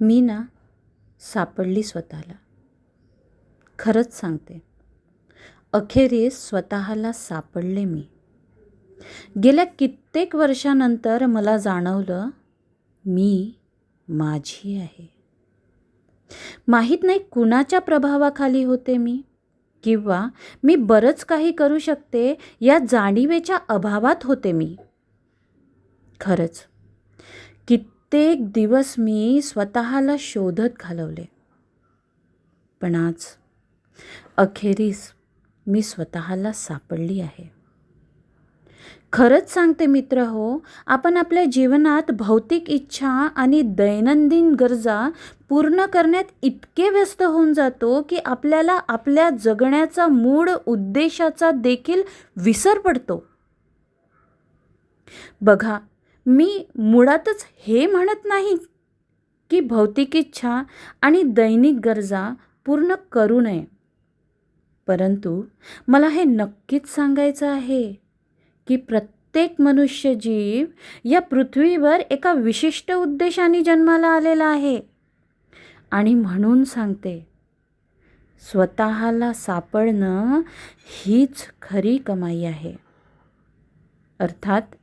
मी ना सापडली स्वतःला. खरंच सांगते, अखेरीस स्वतःला सापडले मी. गेल्या कित्येक वर्षानंतर मला जाणवलं, मी माझी आहे. माहीत नाही कुणाच्या प्रभावाखाली होते मी, किंवा मी बरंच काही करू शकते या जाणीवेच्या अभावात होते मी. खरंच कित्येक दिवस मी स्वतःला शोधत घालवले, पण आज अखेरीस मी स्वतःला सापडली आहे. खरंच सांगते मित्र हो, आपण आपल्या जीवनात भौतिक इच्छा आणि दैनंदिन गरजा पूर्ण करण्यात इतके व्यस्त होऊन जातो की आपल्याला आपल्या जगण्याचा मूळ उद्देशाचा देखील विसर पडतो. बघा, मी मुळातच हे म्हणत नाही की भौतिक इच्छा आणि दैनिक गरजा पूर्ण करू नये, परंतु मला हे नक्कीच सांगायचं आहे की प्रत्येक मनुष्य जीव या पृथ्वीवर एका विशिष्ट उद्देशाने जन्माला आलेला आहे. आणि म्हणून सांगते, स्वतःला सापडणं हीच खरी कमाई आहे. अर्थात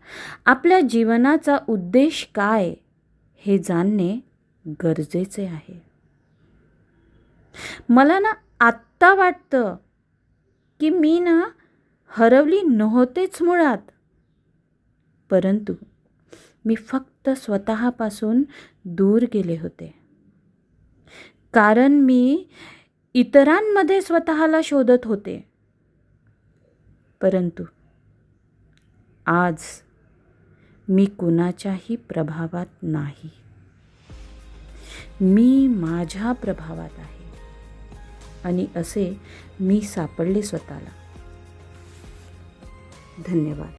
आपल्या जीवनाचा उद्देश काय हे जाणणे गरजेचे आहे. मला ना आत्ता वाटतं की मी ना हरवली नव्हतेच मुळात, परंतु मी फक्त स्वतःपासून दूर गेले होते. कारण मी इतरांमध्ये स्वतःला शोधत होते. परंतु आज मी कुणाच्याही प्रभावात नाही. मी माझ्या प्रभावात आहे, आणि असे मी सापडले स्वतःला. धन्यवाद.